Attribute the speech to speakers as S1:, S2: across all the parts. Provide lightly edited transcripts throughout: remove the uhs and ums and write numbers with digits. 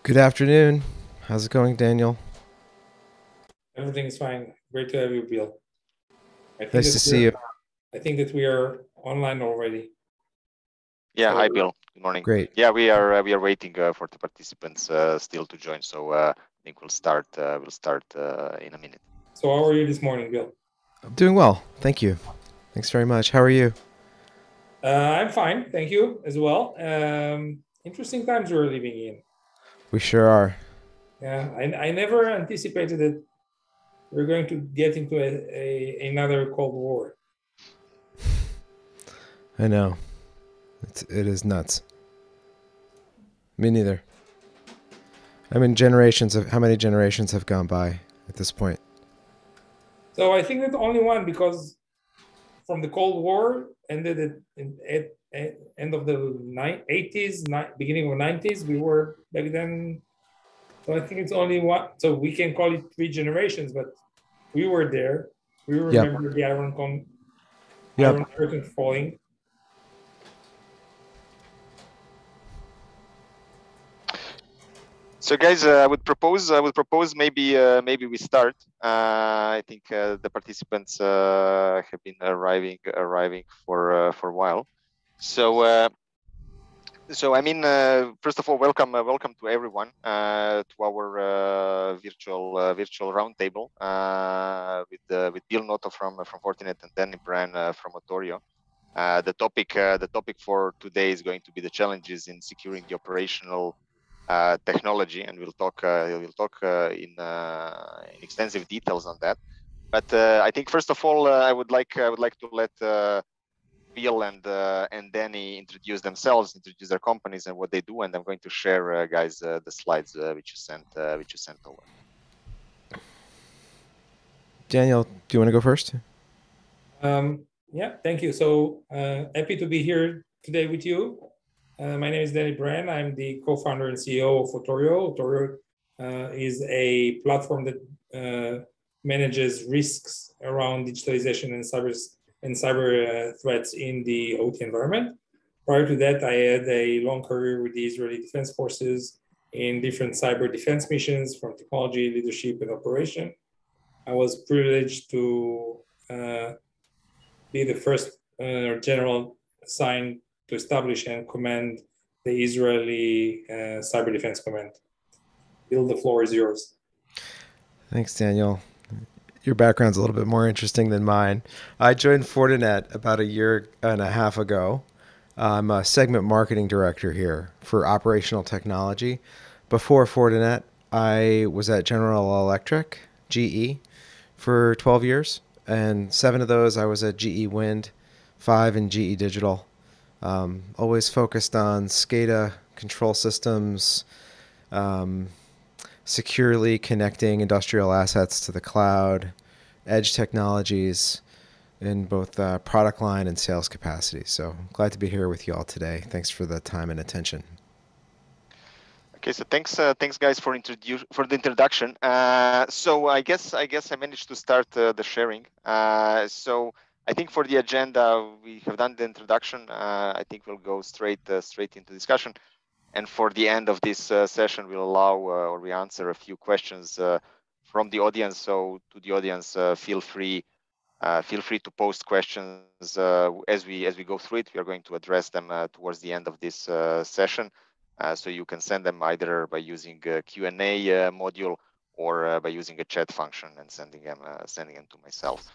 S1: Good afternoon. How's it going, Daniel?
S2: Everything is fine. Great to have you, Bill. I think
S1: Nice
S2: that
S1: to see you.
S2: we are online already.
S3: Yeah, hi
S2: So,
S3: Bill. Good morning.
S1: Great.
S3: Yeah, we are waiting for the participants still to join. So I think we'll start in a minute.
S2: so how are you this morning, Bill?
S1: I'm doing well. Thank you. Thanks very much. How are you?
S2: I'm fine, thank you as well. Interesting times we're living in.
S1: We sure are.
S2: Yeah, I never anticipated that we're going to get into another Cold War.
S1: I know. It is nuts. Me neither. I mean, how many generations have gone by at this point?
S2: So I think that only one, because from the Cold War ended at end of the 80s, beginning of 90s. We were back then. So I think it's only one. So we can call it three generations, but we were there. We
S1: Yep.
S2: remember the
S1: Yep.
S2: Iron Curtain falling.
S3: So guys, I would propose maybe we start. I think the participants have been arriving for a while. So I mean, first of all, welcome to everyone to our virtual roundtable with Bill Noto from Fortinet and Danny Bran from Otorio. The topic for today is going to be the challenges in securing the operational technology, and we'll talk in extensive details on that. But I think first of all, I would like to let Bill and Danny introduce themselves, introduce their companies and what they do, and I'm going to share, guys, the slides which you sent over.
S1: Daniel, do you want to go first?
S2: Yeah, thank you. So happy to be here today with you. My name is Danny Bran. I'm the co-founder and CEO of Otorio. Otorio is a platform that manages risks around digitalization and cyber threats in the OT environment. Prior to that, I had a long career with the Israeli Defense Forces in different cyber defense missions, from technology, leadership, and operation. I was privileged to be the first general assigned to establish and command the Israeli Cyber Defense Command. Bill, the floor is yours.
S1: Thanks, Daniel. Your background's a little bit more interesting than mine. I joined Fortinet about a year and a half ago. I'm a segment marketing director here for operational technology. Before Fortinet, I was at General Electric, GE, for 12 years, and 7 of those I was at GE Wind, 5 in GE Digital. Always focused on SCADA control systems, securely connecting industrial assets to the cloud, edge technologies in both product line and sales capacity. So glad to be here with you all today. Thanks for the time and attention.
S3: Okay, so thanks guys for the introduction. So I guess I managed to start the sharing. So I think for the agenda we have done the introduction. I think we'll go straight into discussion. And for the end of this session, we'll allow or we answer a few questions from the audience. So to the audience, feel free to post questions as we go through it. We are going to address them towards the end of this session. So you can send them either by using a Q&A module or by using a chat function and sending them to myself.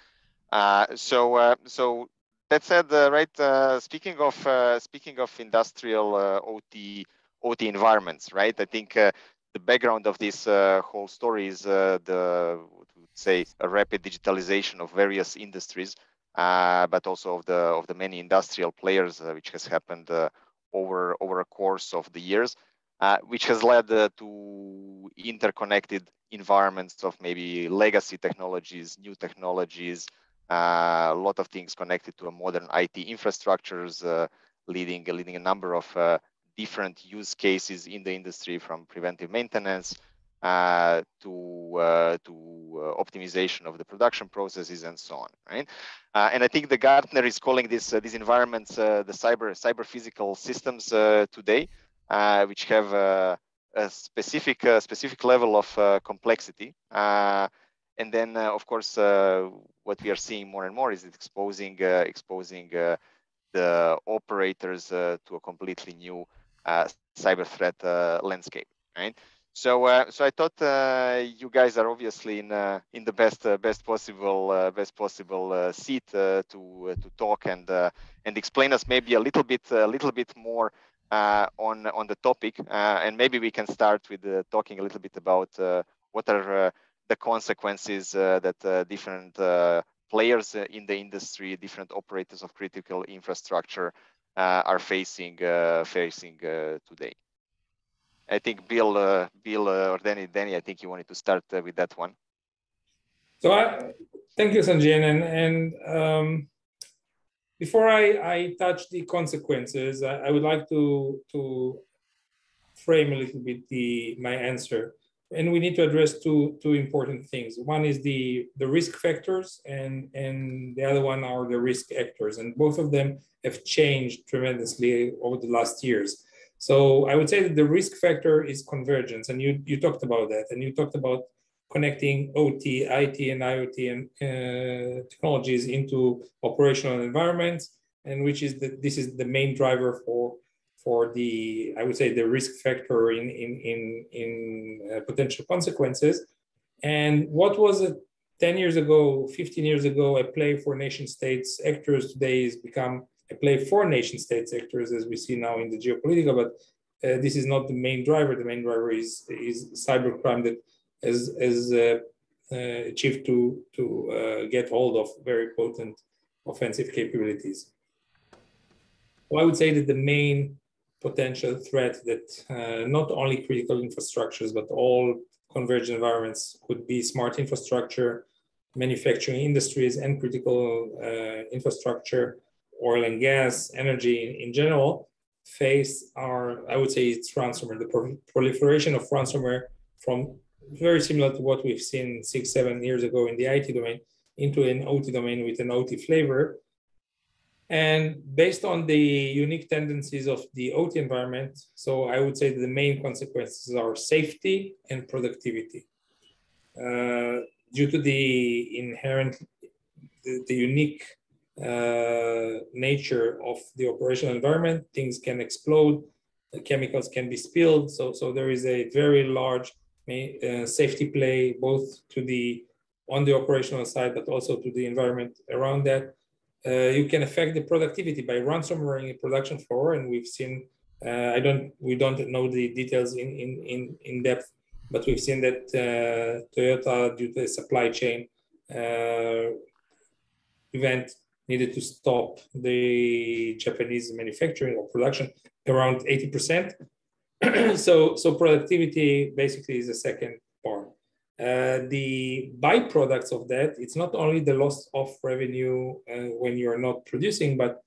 S3: So that said, right? Speaking of industrial OT environments, right? I think the background of this whole story is say a rapid digitalization of various industries, but also of the many industrial players, which has happened over a course of the years, which has led to interconnected environments of maybe legacy technologies, new technologies, a lot of things connected to a modern IT infrastructures, leading a number of different use cases in the industry, from preventive maintenance to optimization of the production processes and so on, right? And I think the Gartner is calling these environments the cyber physical systems today, which have a specific level of complexity. And then, of course, what we are seeing more and more is it exposing the operators to a completely new cyber threat landscape, right? So I thought you guys are obviously in the best possible seat to talk and explain us maybe a little bit more on the topic, and maybe we can start with talking a little bit about what are the consequences that different players in the industry, different operators of critical infrastructure are facing today. I think Bill or Danny, I think you wanted to start with that one.
S2: So thank you, Sanjay, and before I touch the consequences, I would like to frame a little bit my answer. And we need to address two important things. One is the risk factors, and the other one are the risk actors. And both of them have changed tremendously over the last years. So I would say that the risk factor is convergence, and you talked about that, and you talked about connecting OT, IT, and IoT and technologies into operational environments, and this is the main driver for the, I would say, the risk factor in potential consequences. And what was it 10 years ago, 15 years ago, a play for nation states actors today has become a play for nation states actors, as we see now in the geopolitical, but this is not the main driver. The main driver is cybercrime that has achieved to get hold of very potent offensive capabilities. Well, I would say that the main potential threat that not only critical infrastructures, but all converged environments could be smart infrastructure, manufacturing industries, and critical infrastructure, oil and gas, energy in general, face are, I would say, it's ransomware. The proliferation of ransomware from very similar to what we've seen 6-7 years ago in the IT domain into an OT domain with an OT flavor. And based on the unique tendencies of the OT environment, so I would say the main consequences are safety and productivity. Due to the inherent, the unique nature of the operational environment, things can explode, chemicals can be spilled. So there is a very large safety play, both on the operational side, but also to the environment around that. You can affect the productivity by ransomware in production floor, and we've seen. We don't know the details in depth, but we've seen that Toyota, due to a supply chain event, needed to stop the Japanese manufacturing or production around 80%. So productivity basically is the second part. The byproducts of that, it's not only the loss of revenue when you're not producing, but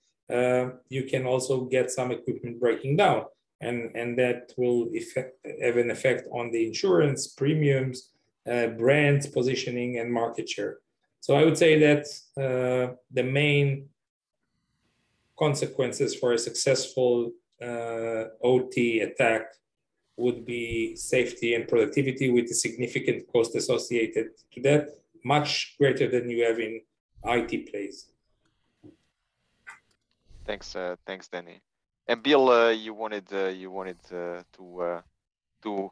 S2: you can also get some equipment breaking down, and that will have an effect on the insurance premiums, brands positioning, and market share. So I would say that the main consequences for a successful OT attack would be safety and productivity, with a significant cost associated to that, much greater than you have in IT plays.
S3: Thanks, Danny. And Bill, you wanted to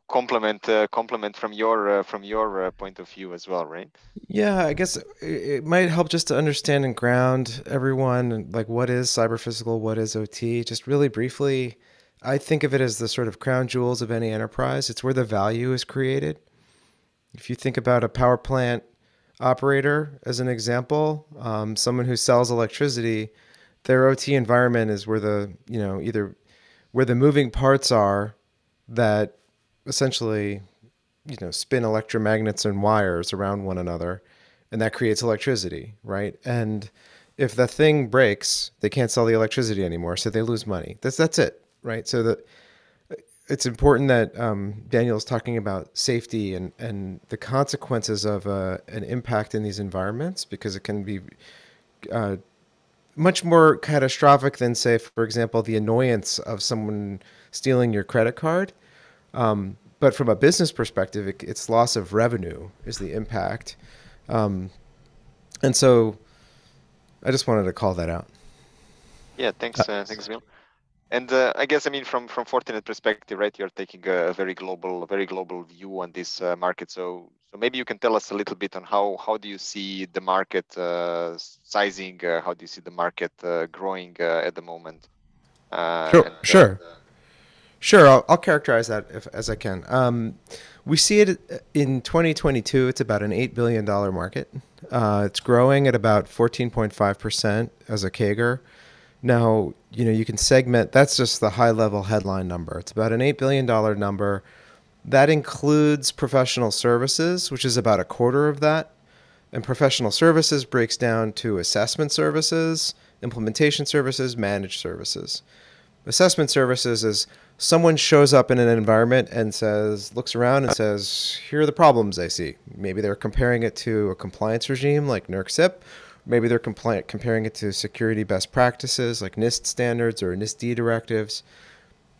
S3: complement from your point of view as well, right?
S1: Yeah, I guess it might help just to understand and ground everyone, like what is cyber physical, what is OT. Just really briefly, I think of it as the sort of crown jewels of any enterprise. It's where the value is created. If you think about a power plant operator as an example, someone who sells electricity, their OT environment is where either where the moving parts are that essentially, spin electromagnets and wires around one another, and that creates electricity, right? And if the thing breaks, they can't sell the electricity anymore, so they lose money. That's it. Right. So it's important that Daniel's talking about safety and the consequences of an impact in these environments, because it can be much more catastrophic than, say, for example, the annoyance of someone stealing your credit card. but from a business perspective, it's loss of revenue is the impact. Um, and so I just wanted to call that out.
S3: Yeah, thanks, Bill. And I guess, I mean, from Fortinet perspective, right, you're taking a very global view on this market. So maybe you can tell us a little bit on how do you see the market sizing? How do you see the market growing at the moment?
S1: Sure. Sure, I'll characterize that as I can. We see it in 2022. It's about an $8 billion market. It's growing at about 14.5% as a CAGR. Now, you can segment. That's just the high-level headline number. It's about an $8 billion number. That includes professional services, which is about a quarter of that. And professional services breaks down to assessment services, implementation services, managed services. Assessment services is someone shows up in an environment and looks around and says, here are the problems I see. Maybe they're comparing it to a compliance regime like NERC-CIP. Maybe they're comparing it to security best practices like NIST standards or NIST-D directives.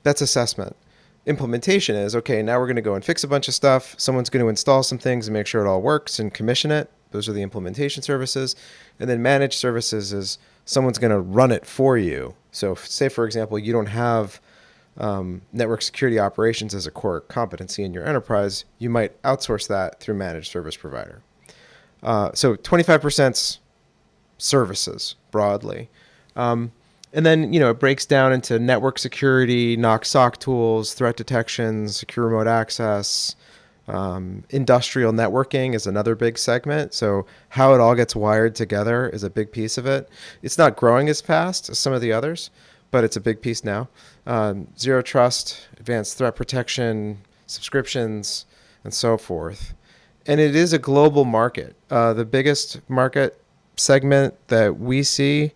S1: That's assessment. Implementation is, okay, now we're going to go and fix a bunch of stuff. Someone's going to install some things and make sure it all works and commission it. Those are the implementation services. And then managed services is someone's going to run it for you. So say, for example, you don't have network security operations as a core competency in your enterprise. You might outsource that through managed service provider. So 25% services broadly. And then, it breaks down into network security, NOC/SOC tools, threat detection, secure remote access. Industrial networking is another big segment. So how it all gets wired together is a big piece of it. It's not growing as fast as some of the others, but it's a big piece now. Zero trust, advanced threat protection, subscriptions, and so forth. And it is a global market. The biggest market segment that we see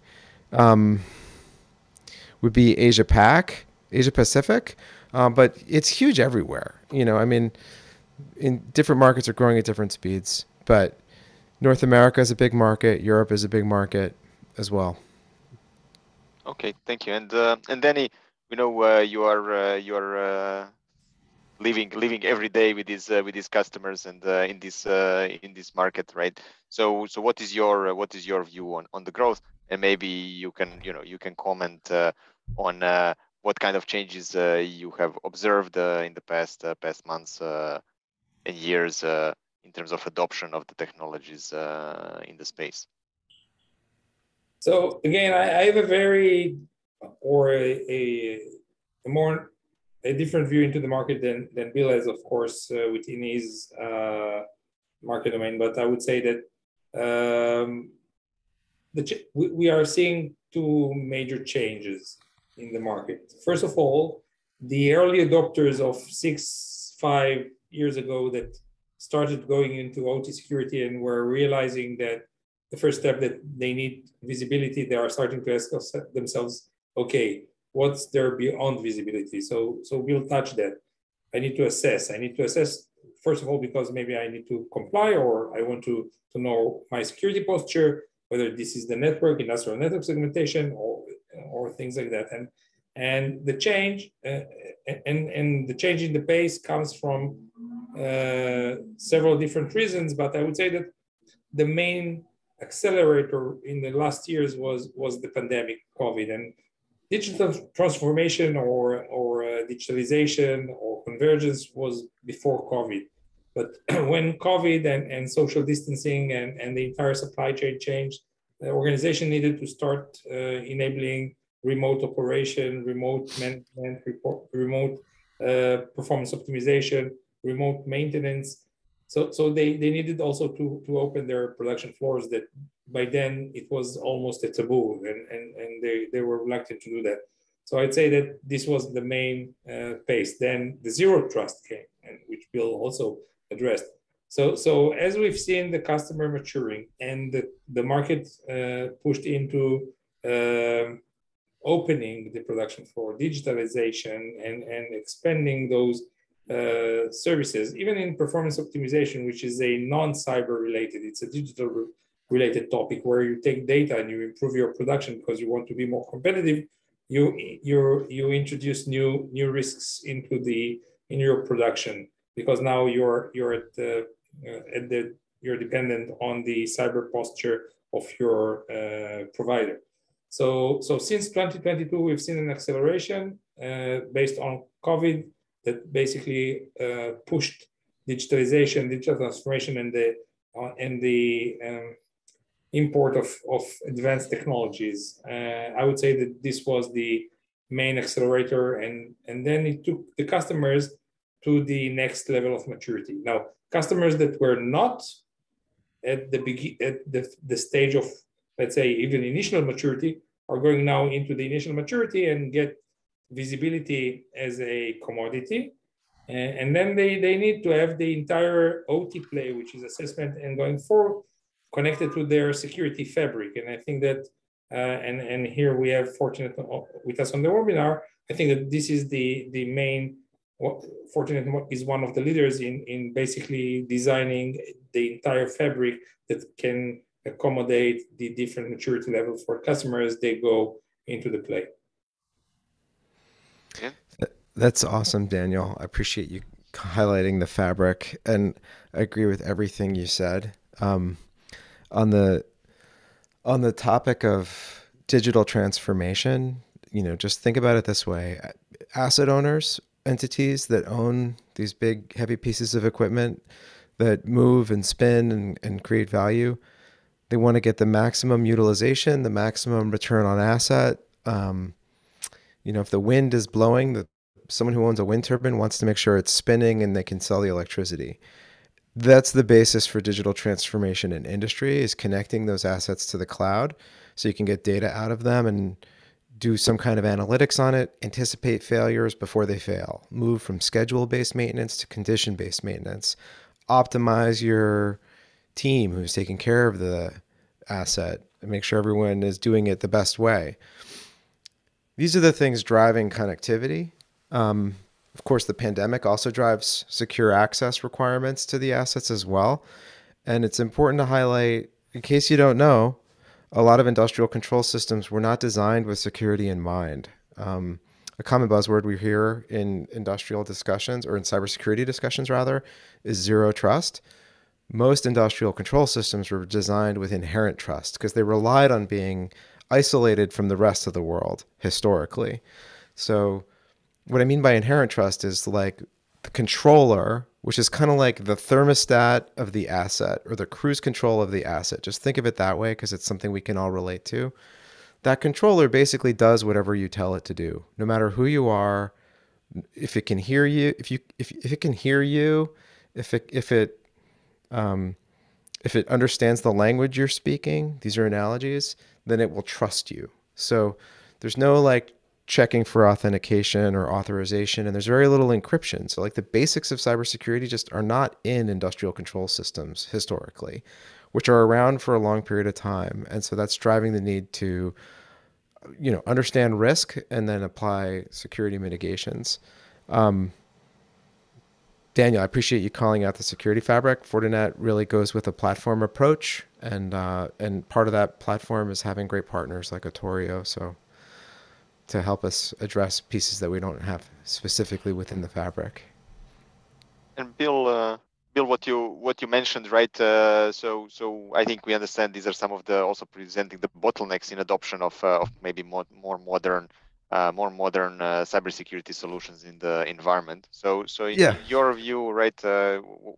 S1: would be Asia Pacific, but it's huge everywhere. In different markets are growing at different speeds, but North America is a big market. Europe is a big market as well.
S3: Okay, thank you. And Danny, you are living every day with these customers and in this market, right? So what is your view on the growth? And maybe you can comment on what kind of changes you have observed in the past months and years in terms of adoption of the technologies in the space.
S2: So again, I have a very a different view into the market than Bill has, of course, within his market domain. But I would say that we are seeing two major changes in the market. First of all, the early adopters of 5 years ago that started going into OT security and were realizing that the first step that they need visibility, they are starting to ask themselves, okay, what's there beyond visibility? So we'll touch that. I need to assess. First of all, because maybe I need to comply or I want to know my security posture, whether this is the network, industrial network segmentation, or things like that. And the change and the change in the pace comes from several different reasons, but I would say that the main accelerator in the last years was the pandemic, COVID, and digital transformation or digitalization or convergence was before COVID. But when COVID and social distancing and the entire supply chain changed, the organization needed to start enabling remote operation, remote management, remote performance optimization, remote maintenance. So they needed also to open their production floors that by then it was almost a taboo and they were reluctant to do that. So I'd say that this was the main pace. Then the zero trust came, and which Bill also addressed. So as we've seen the customer maturing and the market pushed into opening the production floor, digitalization, and expanding those services, even in performance optimization, which is a non-cyber related, it's a digital related topic where you take data and you improve your production because you want to be more competitive. You introduce new risks into the in your production, because now you're dependent on the cyber posture of your provider. So since 2022, we've seen an acceleration based on COVID that basically pushed digitalization, digital transformation, and the import of advanced technologies. I would say that this was the main accelerator, and then it took the customers to the next level of maturity. Now, customers that were not at the stage of, let's say, even initial maturity are going now into the initial maturity and get visibility as a commodity. And then they need to have the entire OT play, which is assessment and going forward, connected to their security fabric. And I think that, and here we have Fortinet with us on the webinar. I think that this is the main. Fortinet is one of the leaders in basically designing the entire fabric that can accommodate the different maturity levels for customers. They go into the play.
S3: Yeah.
S1: That's awesome, Daniel. I appreciate you highlighting the fabric, and I agree with everything you said. On the topic of digital transformation, just think about it this way: asset owners, entities that own these big, heavy pieces of equipment that move and spin and create value, they want to get the maximum utilization, the maximum return on asset. If the wind is blowing, someone who owns a wind turbine wants to make sure it's spinning and they can sell the electricity. That's the basis for digital transformation in industry, is connecting those assets to the cloud so you can get data out of them and do some kind of analytics on it, anticipate failures before they fail, move from schedule-based maintenance to condition-based maintenance, optimize your team who's taking care of the asset, and make sure everyone is doing it the best way. These are the things driving connectivity. Of course, the pandemic also drives secure access requirements to the assets as well. And it's important to highlight, in case you don't know, a lot of industrial control systems were not designed with security in mind. A common buzzword we hear in industrial discussions, or in cybersecurity discussions rather, is zero trust. Most industrial control systems were designed with inherent trust because they relied on being isolated from the rest of the world historically. So what I mean by inherent trust is like the controller, which is kind of like the thermostat of the asset or the cruise control of the asset. Just think of it that way because it's something we can all relate to. That controller basically does whatever you tell it to do, no matter who you are. If it can hear you, if it can hear you, if it understands the language you're speaking, these are analogies, then it will trust you. So there's no like checking for authentication or authorization, and there's very little encryption. So like the basics of cybersecurity just are not in industrial control systems historically, which are around for a long period of time. And so that's driving the need to, understand risk and then apply security mitigations. Daniel, I appreciate you calling out the security fabric. Fortinet really goes with a platform approach, and part of that platform is having great partners like Otorio, so to help us address pieces that we don't have specifically within the fabric.
S3: And Bill, what you mentioned, right? So I think we understand these are some of the also presenting the bottlenecks in adoption of maybe more modern cybersecurity solutions in the environment. So in your view, right?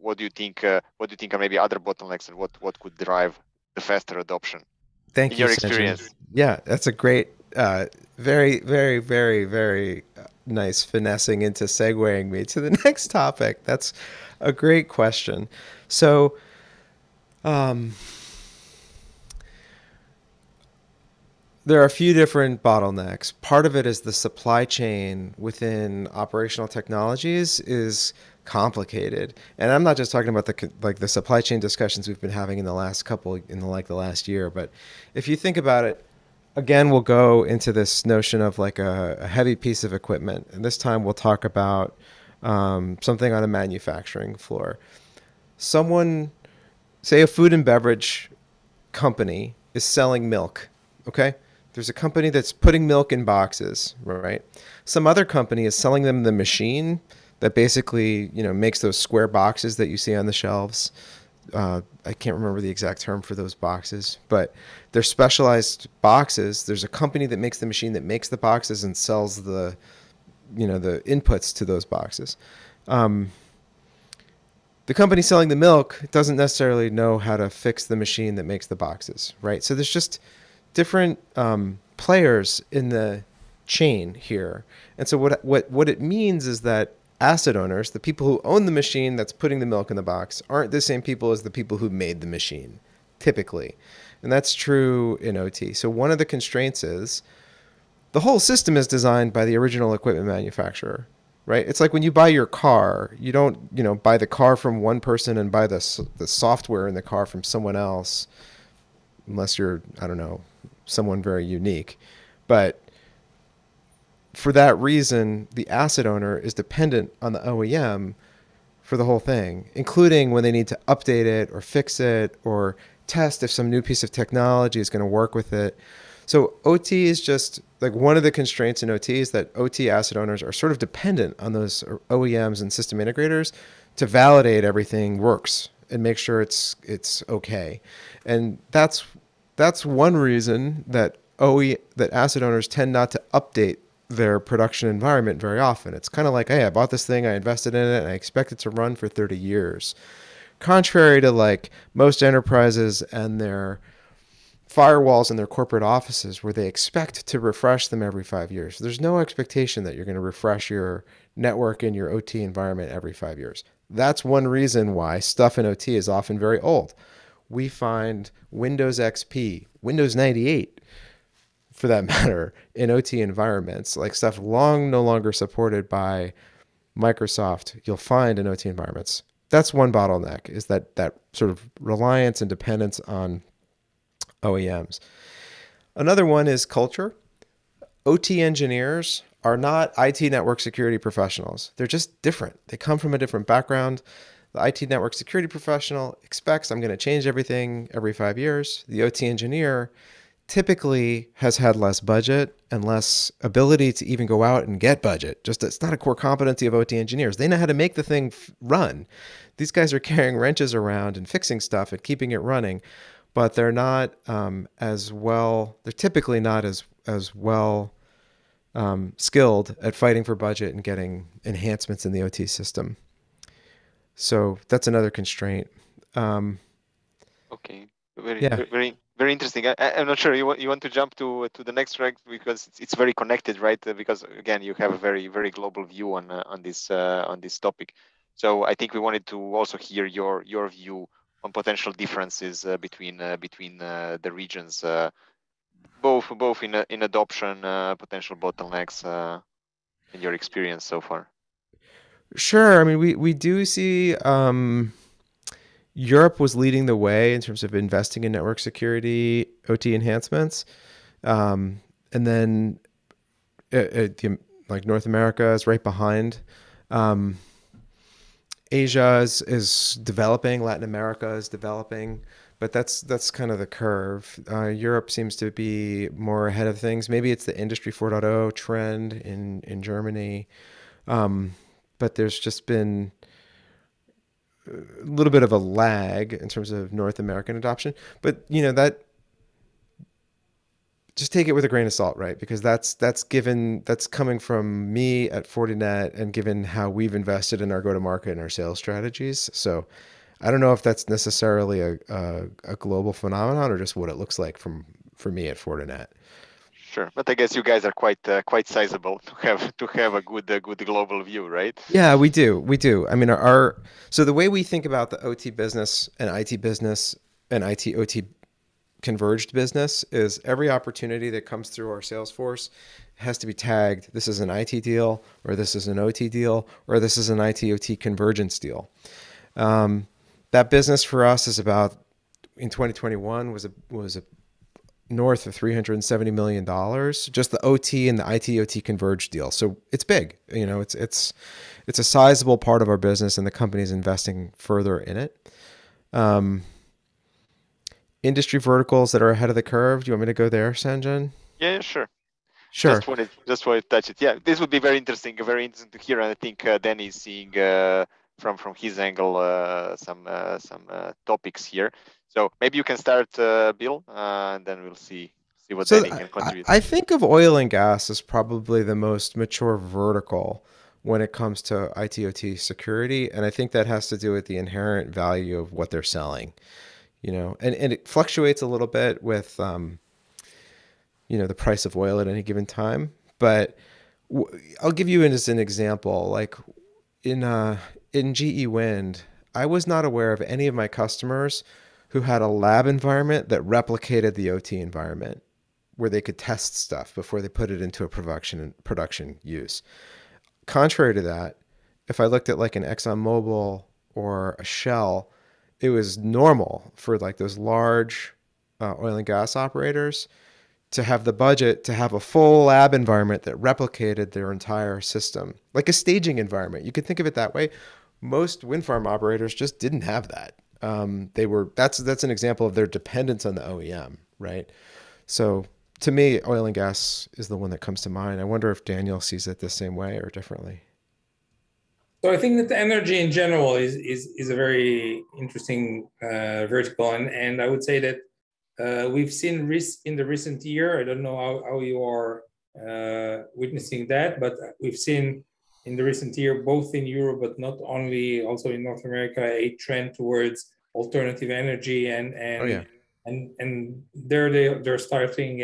S3: What do you think? What do you think are maybe other bottlenecks, and what could drive the faster adoption?
S1: Thank
S3: in
S1: you,
S3: your experience.
S1: Sanjay. Yeah, that's a great, very, very, very, very nice finessing into segueing me to the next topic. That's a great question. So, there are a few different bottlenecks. Part of it is the supply chain within operational technologies is complicated, and I'm not just talking about the supply chain discussions we've been having in the last year. But if you think about it, again, we'll go into this notion of like a heavy piece of equipment, and this time we'll talk about something on a manufacturing floor. Someone, say a food and beverage company, is selling milk. Okay. There's a company that's putting milk in boxes, right? Some other company is selling them the machine that basically, makes those square boxes that you see on the shelves. I can't remember the exact term for those boxes, but they're specialized boxes. There's a company that makes the machine that makes the boxes and sells the inputs to those boxes. Um, the company selling the milk doesn't necessarily know how to fix the machine that makes the boxes, right? So there's just different players in the chain here. And so what it means is that asset owners, the people who own the machine that's putting the milk in the box, aren't the same people as the people who made the machine, typically. And that's true in OT. So one of the constraints is the whole system is designed by the original equipment manufacturer, right? It's like when you buy your car, you don't, buy the car from one person and buy the software in the car from someone else, unless you're, I don't know, someone very unique. But for that reason, the asset owner is dependent on the OEM for the whole thing, including when they need to update it or fix it or test if some new piece of technology is going to work with it. So OT is just like one of the constraints in OT is that OT asset owners are sort of dependent on those OEMs and system integrators to validate everything works and make sure it's okay. And that's one reason that that asset owners tend not to update their production environment very often. It's kind of like, hey, I bought this thing, I invested in it, and I expect it to run for 30 years. Contrary to like most enterprises and their firewalls in their corporate offices where they expect to refresh them every 5 years. There's no expectation that you're going to refresh your network in your OT environment every 5 years. That's one reason why stuff in OT is often very old. We find Windows XP, Windows 98, for that matter, in OT environments, like stuff long no longer supported by Microsoft, you'll find in OT environments. That's one bottleneck, is that sort of reliance and dependence on OEMs. Another one is culture. OT engineers are not IT network security professionals. They're just different. They come from a different background. The IT network security professional expects I'm going to change everything every 5 years. The OT engineer typically has had less budget and less ability to even go out and get budget. Just it's not a core competency of OT engineers. They know how to make the thing run. These guys are carrying wrenches around and fixing stuff and keeping it running, but they're not as well. They're typically not as well skilled at fighting for budget and getting enhancements in the OT system. So that's another constraint.
S3: Okay, very,
S1: Yeah.
S3: very, very interesting. I'm not sure you want to jump to the next track because it's very connected, right? Because again, you have a very, very global view on this topic. So I think we wanted to also hear your view on potential differences between the regions, both in adoption, potential bottlenecks, in your experience so far.
S1: Sure. I mean, we do see Europe was leading the way in terms of investing in network security, OT enhancements. And then like North America is right behind. Um, Asia is developing. Latin America is developing. But that's kind of the curve. Europe seems to be more ahead of things. Maybe it's the Industry 4.0 trend in Germany. But there's just been a little bit of a lag in terms of North American adoption. But that just take it with a grain of salt, right? Because that's coming from me at Fortinet and given how we've invested in our go-to-market and our sales strategies. So I don't know if that's necessarily a global phenomenon or just what it looks like for me at Fortinet.
S3: Sure, but I guess you guys are quite sizable to have a good global view, right?
S1: Yeah, we do. I mean, so the way we think about the OT business and IT OT converged business is every opportunity that comes through our sales force has to be tagged. This is an IT deal, or this is an OT deal, or this is an IT OT convergence deal. That business for us is about in 2021 was a north of $370 million, just the OT and the IT OT converged deal. So it's big. It's a sizable part of our business, and the company is investing further in it. Industry verticals that are ahead of the curve. Do you want me to go there, Sanjan?
S3: Yeah, sure.
S1: Sure.
S3: Just wanted to touch it. Yeah, this would be very interesting to hear. And I think Danny is seeing from his angle some topics here. So maybe you can start, Bill, and then we'll see what
S1: So
S3: Danny can contribute.
S1: I think of oil and gas as probably the most mature vertical when it comes to IT/OT security, and I think that has to do with the inherent value of what they're selling. You know, and it fluctuates a little bit with you know, the price of oil at any given time. But I'll give you as an example, like in GE Wind, I was not aware of any of my customers who had a lab environment that replicated the OT environment, where they could test stuff before they put it into a production use. Contrary to that, if I looked at like an ExxonMobil or a Shell, it was normal for like those large oil and gas operators to have the budget to have a full lab environment that replicated their entire system, like a staging environment. You could think of it that way. Most wind farm operators just didn't have that. That's an example of their dependence on the OEM, right? So to me, oil and gas is the one that comes to mind. I wonder if Daniel sees it the same way or differently.
S2: So I think that energy in general is a very interesting vertical, and I would say that we've seen risk in the recent year. I don't know how you are witnessing that, but we've seen in the recent year, both in Europe, but not only, also in North America, a trend towards alternative energy, and they're starting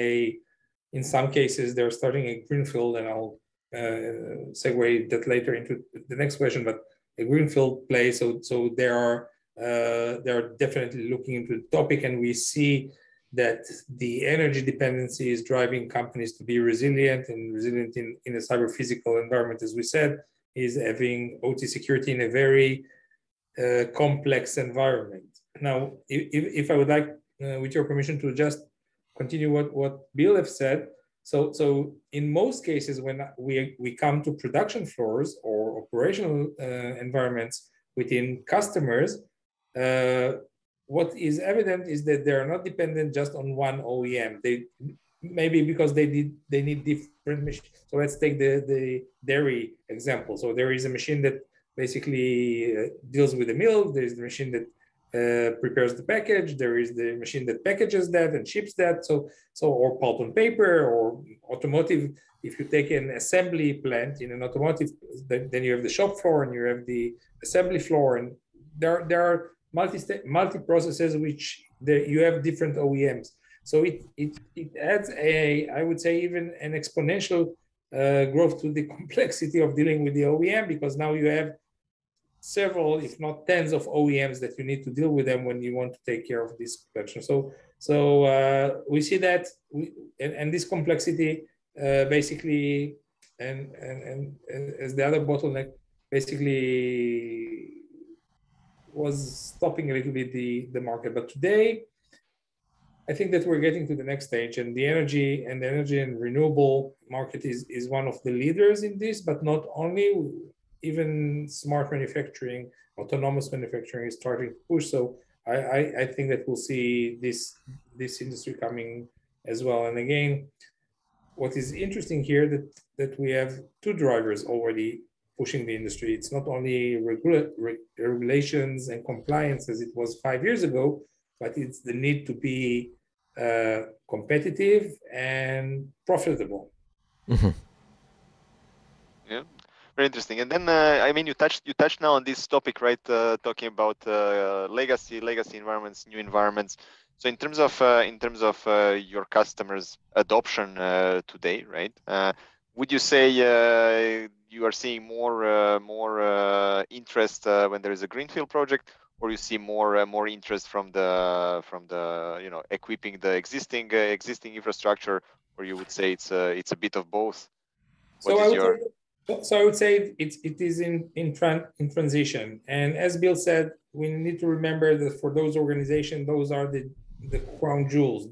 S2: in some cases they're starting a greenfield, and I'll segue that later into the next question, but a greenfield play. So they are definitely looking into the topic, and we see that the energy dependency is driving companies to be resilient, and resilient in a cyber physical environment, as we said, is having OT security in a very complex environment. Now, if I would like, with your permission, to just continue what Bill have said. So in most cases, when we come to production floors or operational environments within customers, what is evident is that they are not dependent just on one OEM. They maybe because they need different machines. So let's take the dairy example. So there is a machine that basically deals with the milk. There is the machine that prepares the package. There is the machine that packages that and ships that. So or pulp and paper or automotive. If you take an assembly plant in an automotive, then you have the shop floor and you have the assembly floor, and there are multi processes which you have different OEMs. So it adds I would say, even an exponential growth to the complexity of dealing with the OEM, because now you have several, if not tens of OEMs that you need to deal with them when you want to take care of this production. So we see that, and this complexity basically, and as the other bottleneck, basically was stopping a little bit the market. But today, I think that we're getting to the next stage, and the energy and renewable market is one of the leaders in this, but not only. Even smart manufacturing, autonomous manufacturing is starting to push. So I think that we'll see this industry coming as well. And again, what is interesting here that we have two drivers already pushing the industry. It's not only regulations and compliance as it was 5 years ago, but it's the need to be competitive and profitable.
S1: Mm-hmm.
S3: Yeah. Very interesting. And then I mean, you touched now on this topic, right? Talking about legacy environments, new environments. So in terms of your customers' adoption today, right? Would you say you are seeing more interest when there is a greenfield project, or you see more interest from the equipping the existing infrastructure, or you would say it's a bit of both?
S2: So I would say it is in transition. And as Bill said, we need to remember that for those organizations, those are the crown jewels.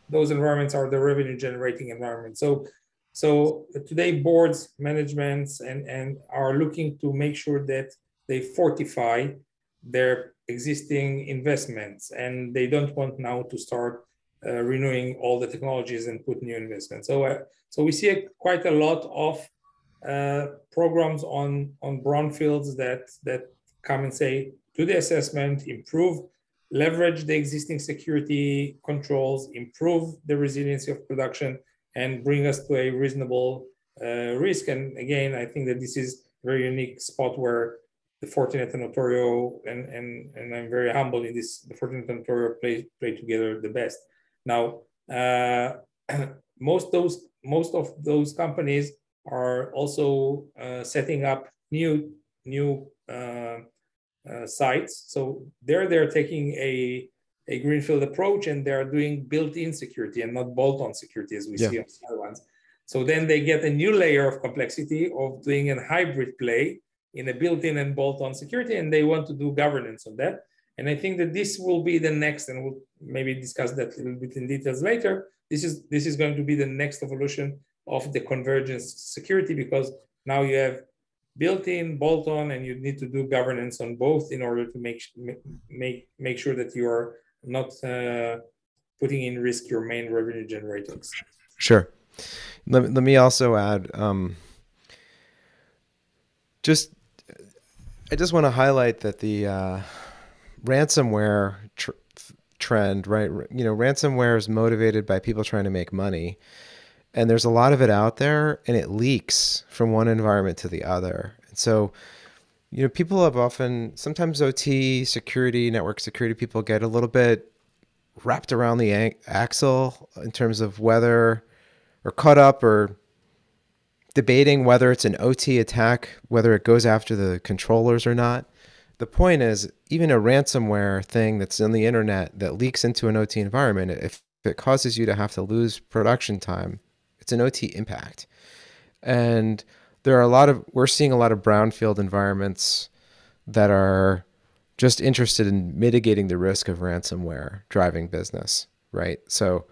S2: Those environments are the revenue generating environments. So today boards, managements, and are looking to make sure that they fortify their existing investments, and they don't want now to start renewing all the technologies and put new investments. So we see quite a lot of programs on brownfields that come and say, do the assessment, improve, leverage the existing security controls, improve the resiliency of production, and bring us to a reasonable risk. And again, I think that this is a very unique spot where the Fortinet and Notorio, and I'm very humble in this, the Fortinet and Notorio play together the best. Now, most of those companies are also setting up new sites. So they're taking a greenfield approach, and they're doing built-in security and not bolt-on security as we see on the other ones. So then they get a new layer of complexity of doing a hybrid play in a built-in and bolt-on security, and they want to do governance on that. And I think that this will be the next, and we'll maybe discuss that a little bit in details later. This is going to be the next evolution of the convergence security, because now you have built-in, bolt-on, and you need to do governance on both in order to make sure that you are not putting in risk your main revenue generators.
S1: Sure. Let me also add, I just want to highlight that the ransomware trend, right? You know, ransomware is motivated by people trying to make money, and there's a lot of it out there, and it leaks from one environment to the other. And so, you know, people have sometimes OT security, network security people get a little bit wrapped around the axle in terms of whether, or caught up or debating whether it's an OT attack, whether it goes after the controllers or not. The point is, even a ransomware thing that's on the internet that leaks into an OT environment, if it causes you to have to lose production time, it's an OT impact. And we're seeing a lot of brownfield environments that are just interested in mitigating the risk of ransomware driving business, right? So,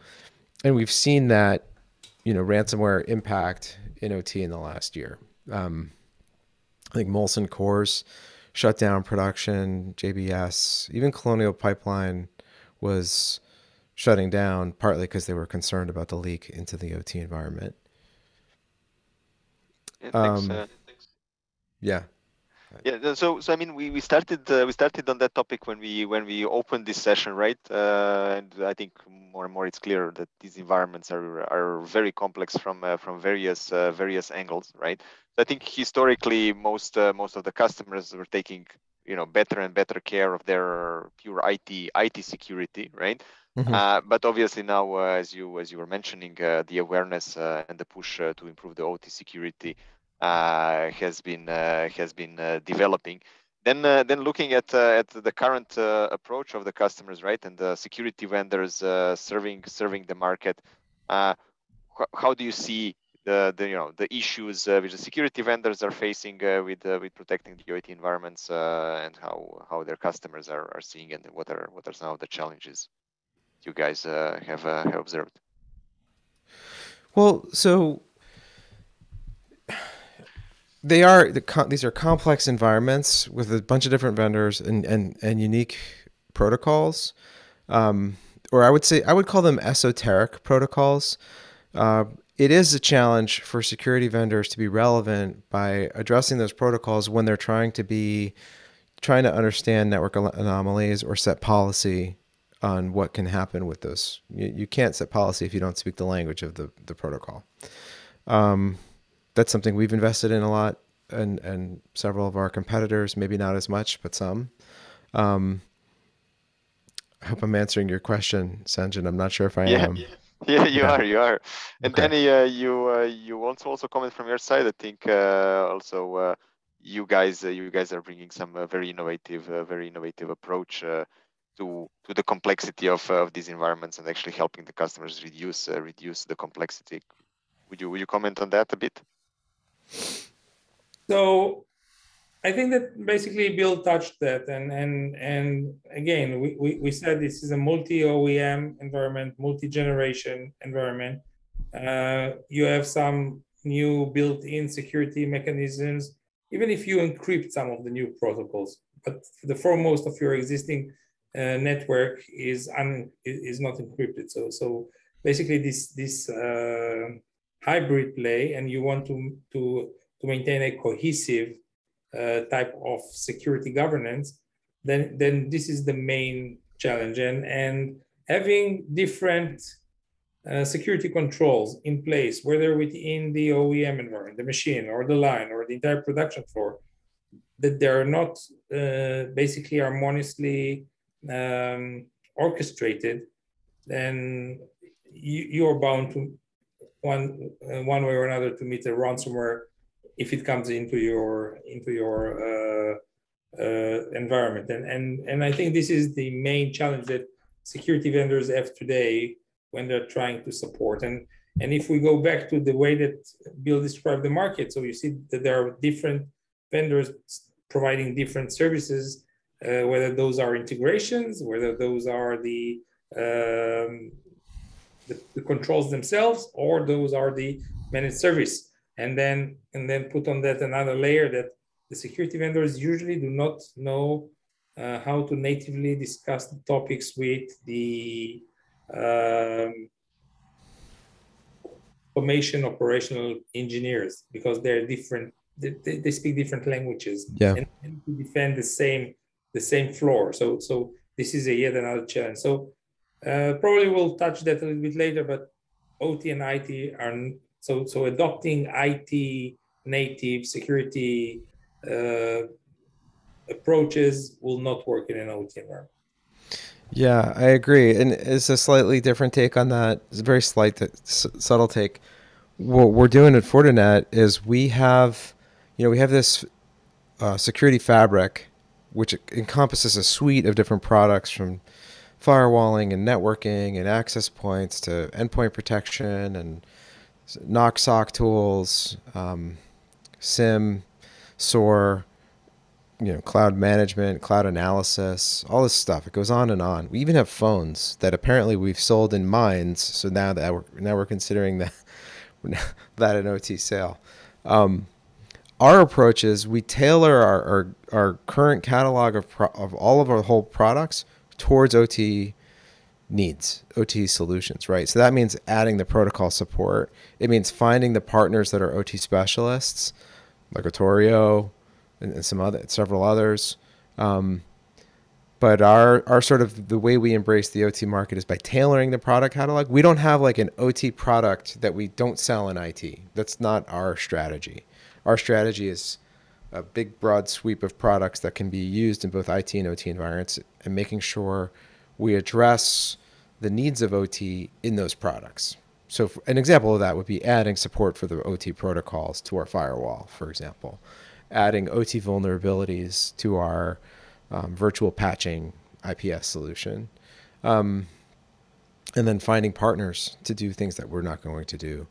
S1: and we've seen that, you know, ransomware impact in OT in the last year. I think Molson Coors shut down production, JBS, even Colonial Pipeline was shutting down partly because they were concerned about the leak into the OT environment.
S3: Yeah. Yeah. So I mean, we started on that topic when we opened this session, right? And I think more and more it's clear that these environments are very complex from various angles, right? So I think historically most of the customers were taking, you know, better and better care of their pure IT security, right?
S1: Mm-hmm.
S3: But obviously now, as you were mentioning, the awareness and the push to improve the OT security has been developing. Then looking at the current approach of the customers, right, and the security vendors serving the market, how do you see the issues which the security vendors are facing with protecting the OT environments, and how their customers are seeing, and what are some of the challenges you guys have observed?
S1: Well, so these are complex environments with a bunch of different vendors and unique protocols, or I would call them esoteric protocols. It is a challenge for security vendors to be relevant by addressing those protocols when they're trying to understand network anomalies or set policy on what can happen with those. You can't set policy if you don't speak the language of the protocol. That's something we've invested in a lot, and several of our competitors, maybe not as much, but some. I hope I'm answering your question, Sanjin. I'm not sure if I am.
S3: Yeah, you are. And
S1: Okay.
S3: Danny, you want to also comment from your side. I think also you guys are bringing some very innovative approach to the complexity of these environments, and actually helping the customers reduce the complexity. Would you comment on that a bit?
S2: So I think that basically Bill touched that, and again, we said this is a multi-OEM environment, multi-generation environment. You have some new built-in security mechanisms, even if you encrypt some of the new protocols. But for the foremost of your existing network is not encrypted. So basically this hybrid play, and you want to maintain a cohesive type of security governance, then this is the main challenge. And having different security controls in place, whether within the OEM environment, the machine or the line or the entire production floor, that they are not basically harmoniously orchestrated, then you are bound to one way or another to meet a ransomware if it comes into your environment. And I think this is the main challenge that security vendors have today when they're trying to support. And if we go back to the way that Bill described the market, so you see that there are different vendors providing different services, whether those are integrations, whether those are the controls themselves, or those are the managed service. And then put on that another layer that the security vendors usually do not know how to natively discuss the topics with the automation operational engineers, because they're different. They speak different languages,
S1: Yeah.
S2: and to defend the same floor. So this is yet another challenge. So probably we'll touch that a little bit later, but OT and IT are so adopting IT native security approaches will not work in an OT environment.
S1: Yeah, I agree. And it's a slightly different take on that. It's a very slight, subtle take. What we're doing at Fortinet is we have this security fabric, which encompasses a suite of different products, from firewalling and networking and access points to endpoint protection and knock sock tools, SIM, SOAR, cloud management, cloud analysis, all this stuff. It goes on and on. We even have phones that apparently we've sold in mines. So now we're considering that an OT sale. Our approach is we tailor our current catalog of all of our whole products towards OT needs, OT solutions, right? So that means adding the protocol support. It means finding the partners that are OT specialists, like Otorio and several others. But our sort of the way we embrace the OT market is by tailoring the product catalog. We don't have like an OT product that we don't sell in IT. That's not our strategy. Our strategy is a big, broad sweep of products that can be used in both IT and OT environments, and making sure we address the needs of OT in those products. So an example of that would be adding support for the OT protocols to our firewall, for example, adding OT vulnerabilities to our virtual patching IPS solution, and then finding partners to do things that we're not going to do.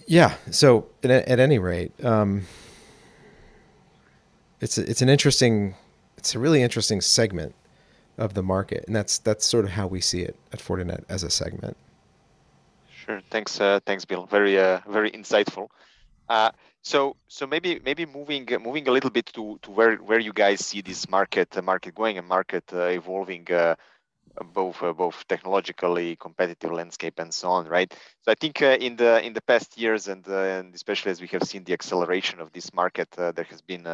S1: Yeah. So at any rate, it's a really interesting segment of the market, and that's sort of how we see it at Fortinet as a segment.
S3: Sure. Thanks, Bill. Very insightful. So maybe moving a little bit to where you guys see this market going and market evolving, both technologically, competitive landscape, and so on, right? So I think in the past years, and especially as we have seen the acceleration of this market, there has been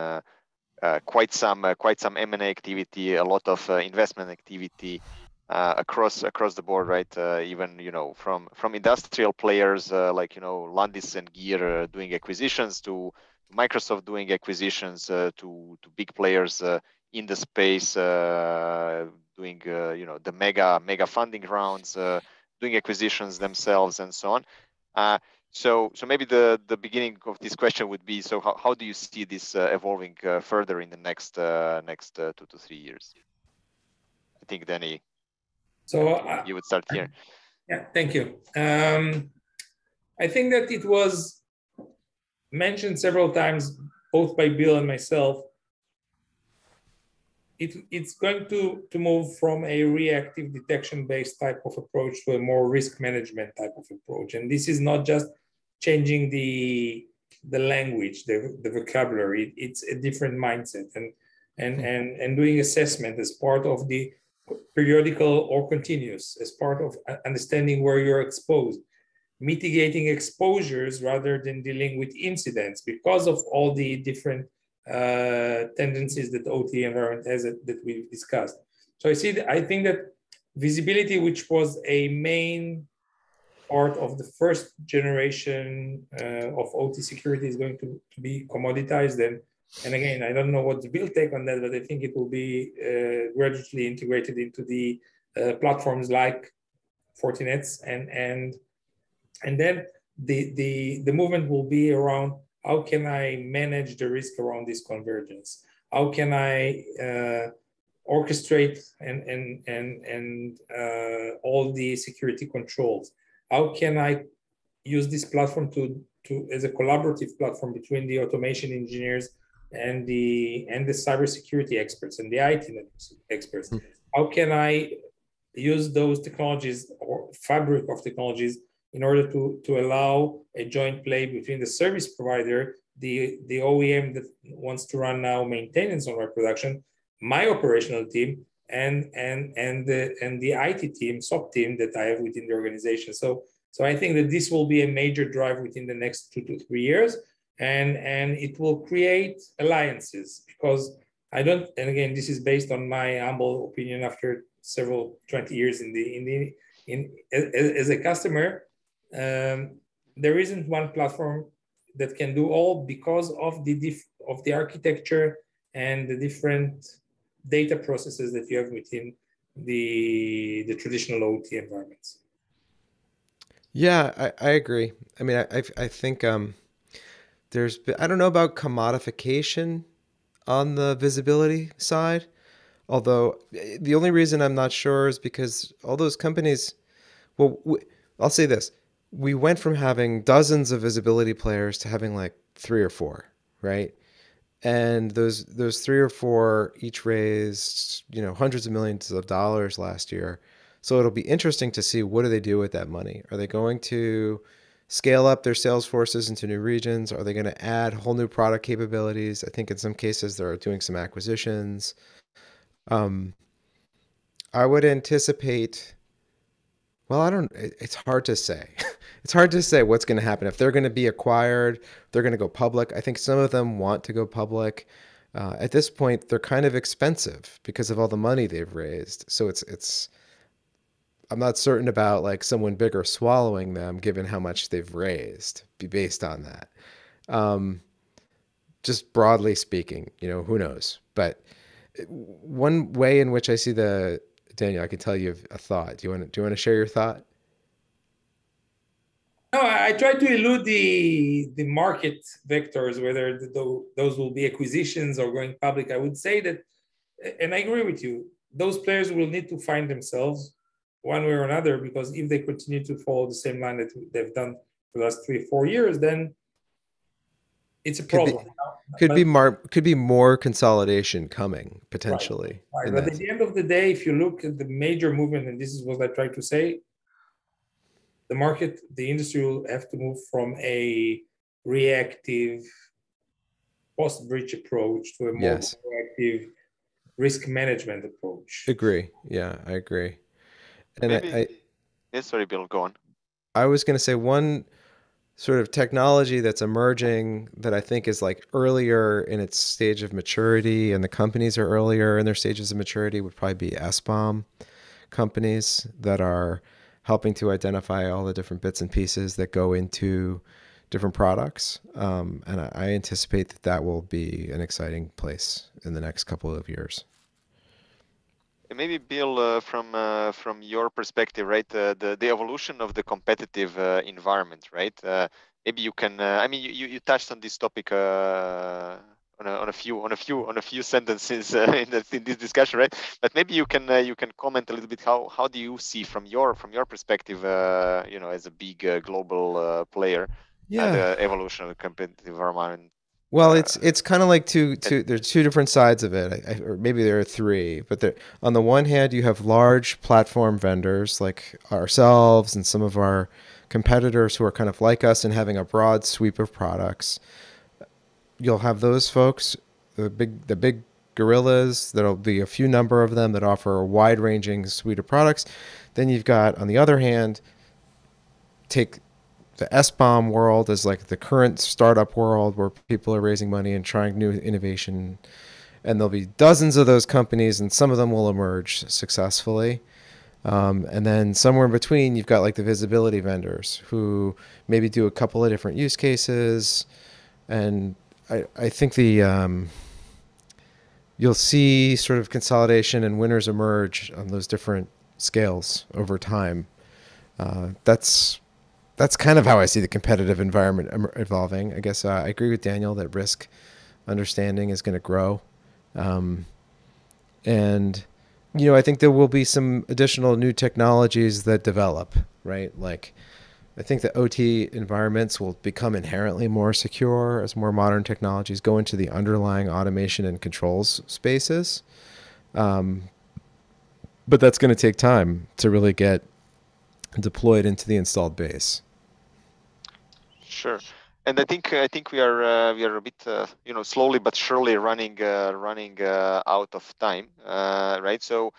S3: quite some M&A activity, a lot of investment activity across the board, right? Even from industrial players like Landis and Gear doing acquisitions, to Microsoft doing acquisitions, to big players in the space doing the mega funding rounds, doing acquisitions themselves, and so on. So maybe the beginning of this question would be, so how do you see this evolving further in the next 2 to 3 years? I think Danny,
S2: so
S3: you would start here.
S2: Yeah, thank you. I think that it was mentioned several times, both by Bill and myself. It's going to move from a reactive detection-based type of approach to a more risk management type of approach. And this is not just changing the language, the vocabulary. It's a different mindset. And and doing assessment as part of the periodical or continuous, as part of understanding where you're exposed, mitigating exposures rather than dealing with incidents because of all the different tendencies that OT environment has that we've discussed. So I think that visibility, which was a main part of the first generation of OT security, is going to be commoditized. And again, I don't know what the Bill take on that, but I think it will be gradually integrated into the platforms like Fortinet's, and then the movement will be around how can I manage the risk around this convergence? How can I orchestrate and all the security controls? How can I use this platform to as a collaborative platform between the automation engineers and the cybersecurity experts and the IT experts? How can I use those technologies or fabric of technologies in order to allow a joint play between the service provider, the OEM that wants to run now maintenance on my production, my operational team, and the IT team, SOC team that I have within the organization. So I think that this will be a major drive within the next 2 to 3 years, and it will create alliances, because I don't. And again, this is based on my humble opinion after several 20 years as a customer. There isn't one platform that can do all, because of the architecture and the different data processes that you have within the traditional OT environments.
S1: Yeah, I agree. I mean, I think there's been, I don't know about commodification on the visibility side, although the only reason I'm not sure is because all those companies, well, I'll say this. We went from having dozens of visibility players to having like 3 or 4, right? And those 3 or 4 each raised, hundreds of millions of dollars last year. So it'll be interesting to see, what do they do with that money? Are they going to scale up their sales forces into new regions? Are they going to add whole new product capabilities? I think in some cases they're doing some acquisitions. I would anticipate, well, it's hard to say. It's hard to say what's going to happen. If they're going to be acquired, they're going to go public. I think some of them want to go public. At this point, they're kind of expensive because of all the money they've raised. So I'm not certain about like someone bigger swallowing them, given how much they've raised, based on that. Just broadly speaking, who knows? But one way in which I see Daniel, I can tell you a thought. Do you want to share your thought?
S2: No, I try to elude the market vectors, whether those will be acquisitions or going public. I would say that, and I agree with you, those players will need to find themselves one way or another, because if they continue to follow the same line that they've done for the last 3 or 4 years, then it's a problem.
S1: Could be more consolidation coming potentially.
S2: Right. But at the end of the day, if you look at the major movement, and this is what I try to say, the industry will have to move from a reactive post-breach approach to a more proactive risk management approach.
S1: Agree. Yeah, I agree. And
S3: sorry, Bill, go on.
S1: I was going to say one sort of technology that's emerging that I think is like earlier in its stage of maturity, and the companies are earlier in their stages of maturity, would probably be SBOM companies that are helping to identify all the different bits and pieces that go into different products. And I anticipate that will be an exciting place in the next couple of years.
S3: Maybe Bill, from your perspective, right, the evolution of the competitive environment, right? Maybe you can. I mean, you touched on this topic on a few sentences in this discussion, right? But maybe you can comment a little bit. How do you see from your perspective, as a big global player, the evolution of the competitive environment?
S1: Well, it's kind of like there's 2 different sides of it, or maybe there are 3. But on the one hand, you have large platform vendors like ourselves and some of our competitors who are kind of like us and having a broad sweep of products. You'll have those folks, the big gorillas. There'll be a few number of them that offer a wide-ranging suite of products. Then you've got, on the other hand, take the S-bomb world as like the current startup world where people are raising money and trying new innovation. And there'll be dozens of those companies, and some of them will emerge successfully. And then somewhere in between, you've got like the visibility vendors who maybe do a couple of different use cases. And I think you'll see sort of consolidation and winners emerge on those different scales over time. That's kind of how I see the competitive environment evolving. I guess I agree with Daniel that risk understanding is going to grow. And I think there will be some additional new technologies that develop, right? Like, I think the OT environments will become inherently more secure as more modern technologies go into the underlying automation and controls spaces. But that's going to take time to really get deployed into the installed base.
S3: Sure. And I think we are a bit slowly but surely running out of time, right? So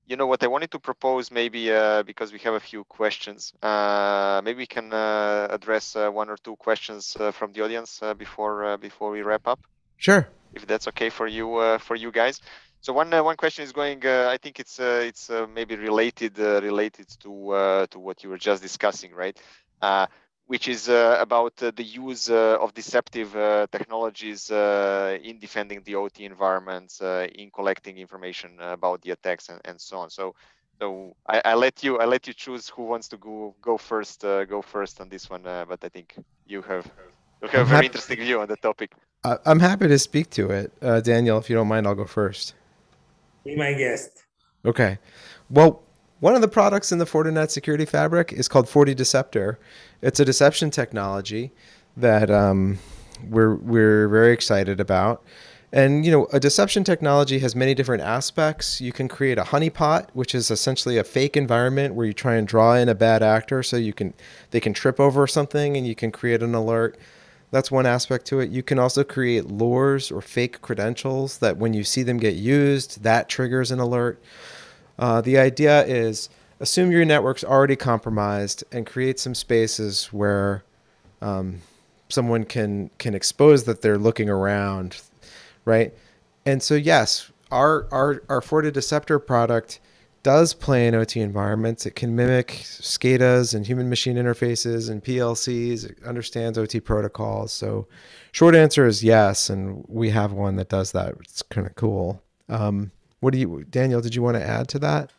S3: what I wanted to propose, maybe because we have a few questions, maybe we can address one or two questions from the audience before we wrap up.
S1: Sure.
S3: If that's okay for you guys. So one question is going. I think it's maybe related to what you were just discussing, right? Which is about the use of deceptive technologies in defending the OT environments, in collecting information about the attacks and so on. So I let you choose who wants to go first on this one. But I think you have a very interesting view on the topic.
S1: I'm happy to speak to it. Daniel, if you don't mind, I'll go first.
S2: Be my guest.
S1: Okay. Well, one of the products in the Fortinet security fabric is called FortiDeceptor. It's a deception technology that we're very excited about. And, a deception technology has many different aspects. You can create a honeypot, which is essentially a fake environment where you try and draw in a bad actor so they can trip over something and you can create an alert. That's one aspect to it. You can also create lures or fake credentials that when you see them get used, that triggers an alert. The idea is assume your network's already compromised and create some spaces where someone can expose that they're looking around, right? And so yes, our FortiDeceptor product does play in OT environments. It can mimic SCADAs and human machine interfaces and PLCs. It understands OT protocols. So short answer is yes, and we have one that does that. It's kind of cool. Daniel, did you want to add to that?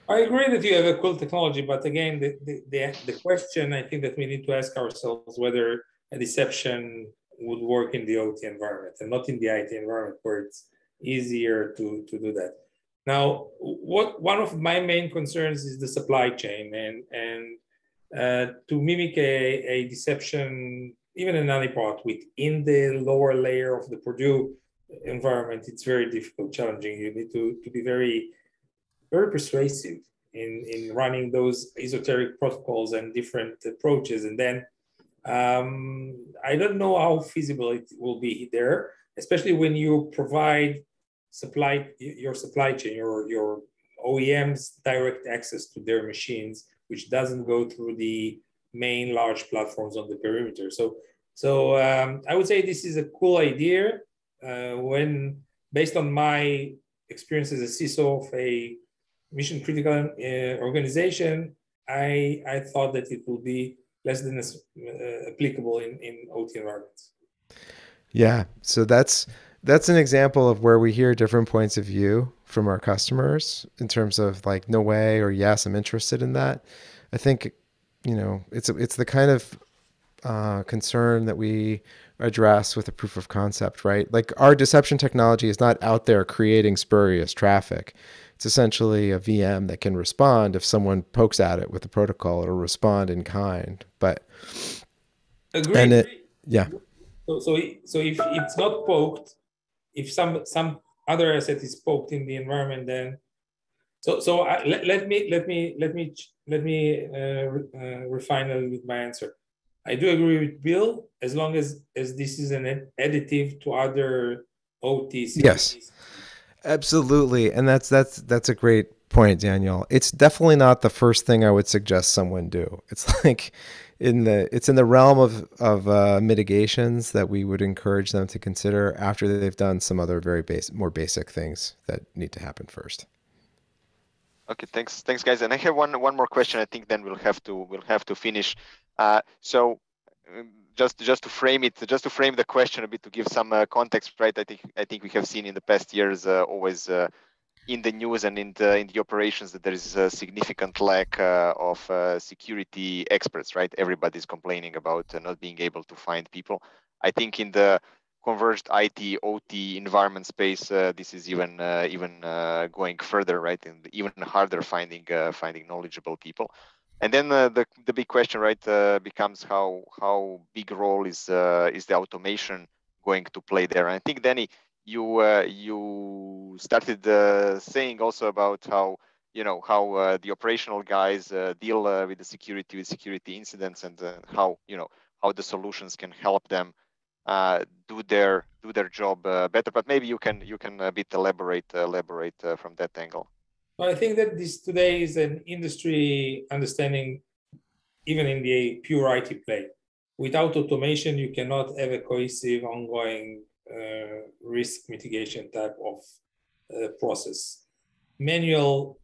S2: I agree that you have a cool technology, but again, the question I think that we need to ask ourselves whether a deception would work in the OT environment and not in the IT environment where it's easier to do that. Now, one of my main concerns is the supply chain, and to mimic a deception, even an honeypot within the lower layer of the Purdue environment, it's very difficult, challenging. You need to be very, very persuasive in running those esoteric protocols and different approaches. And then I don't know how feasible it will be there, especially when you provide your supply chain, your OEMs direct access to their machines, which doesn't go through the main large platforms on the perimeter. So I would say this is a cool idea. When based on my experience as a CISO of a mission critical organization, I thought that it will be less than applicable in OT environments.
S1: Yeah, so that's an example of where we hear different points of view from our customers in terms of like, no way, or yes, I'm interested in that. I think, it's the kind of concern that we address with a proof of concept, right? Like, our deception technology is not out there creating spurious traffic. It's essentially a VM that can respond if someone pokes at it with the protocol. It'll respond in kind. But
S2: Agreed.
S1: Yeah.
S2: So if it's not poked, if some other asset is poked in the environment, then let me refine a little bit my answer. I do agree with Bill as long as this is an additive to other OT
S1: Yes,
S2: security.
S1: absolutely. And that's a great point, Daniel. It's definitely not the first thing I would suggest someone do. It's like it's in the realm of mitigations that we would encourage them to consider after they've done some other more basic things that need to happen first.
S3: Okay, thanks, guys. And I have one more question. I think then we'll have to finish. So just to frame it, just to frame the question a bit, to give some context, right? I think we have seen in the past years always in the news and in the operations that there is a significant lack of security experts, right? Everybody's complaining about not being able to find people. I think in the converged IT OT environment space, this is even going further, right? And even harder finding knowledgeable people. And then the big question, right, becomes how big role is the automation going to play there? And I think, Danny, you started saying also about how the operational guys deal with the security incidents, and how the solutions can help them do their job better. But maybe you can a bit elaborate from that angle.
S2: Well, I think that this today is an industry understanding, even in the pure IT play. Without automation, you cannot have a cohesive, ongoing risk mitigation type of process. Manual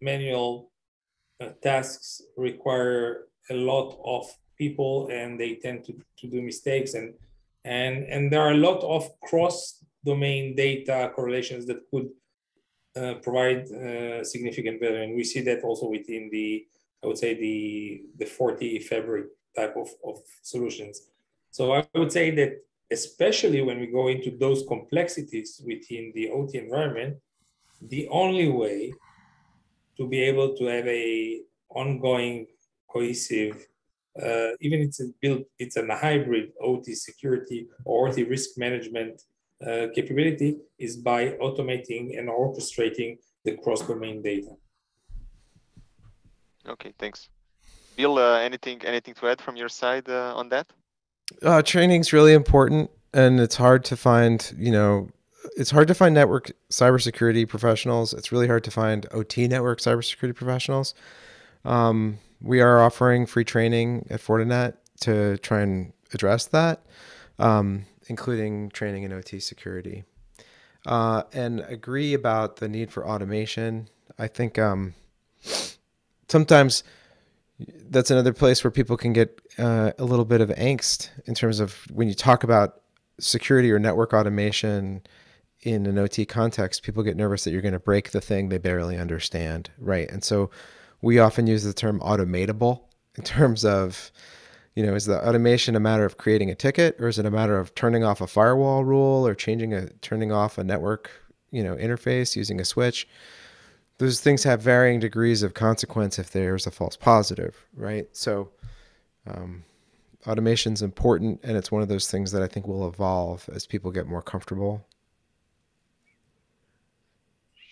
S2: tasks require a lot of people, and they tend to do mistakes, and there are a lot of cross domain data correlations that could provide significant value, and we see that also within I would say the FortiFabric type of solutions. So I would say that especially when we go into those complexities within the OT environment, the only way to be able to have a ongoing cohesive, even it's a hybrid OT security or OT risk management capability, is by automating and orchestrating the cross-domain data.
S3: Okay, thanks. Bill, anything to add from your side on that?
S1: Training's really important, and it's hard to find. It's hard to find network cybersecurity professionals. It's really hard to find OT network cybersecurity professionals. We are offering free training at Fortinet to try and address that, including training in OT security. And agree about the need for automation. I think sometimes that's another place where people can get a little bit of angst in terms of when you talk about security or network automation in an OT context. People get nervous that you're going to break the thing they barely understand, right? And so we often use the term automatable in terms of, is the automation a matter of creating a ticket, or is it a matter of turning off a firewall rule or turning off a network, interface using a switch? Those things have varying degrees of consequence if there's a false positive, right? So automation is important, and it's one of those things that I think will evolve as people get more comfortable.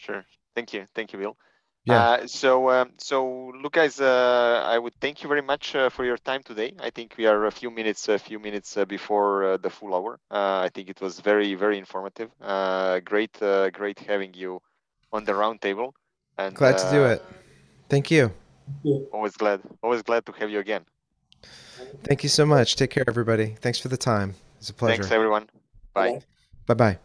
S3: Sure. Thank you, Bill.
S1: Yeah.
S3: So look, guys, I would thank you very much for your time today. I think we are a few minutes before the full hour. I think it was very, very informative. Great having you on the round table. And
S1: Glad to do it. Thank you.
S3: always glad to have you again.
S1: Thank you so much. Take care, everybody. Thanks for the time. It's a pleasure.
S3: Thanks, everyone. Bye.
S1: Bye-bye.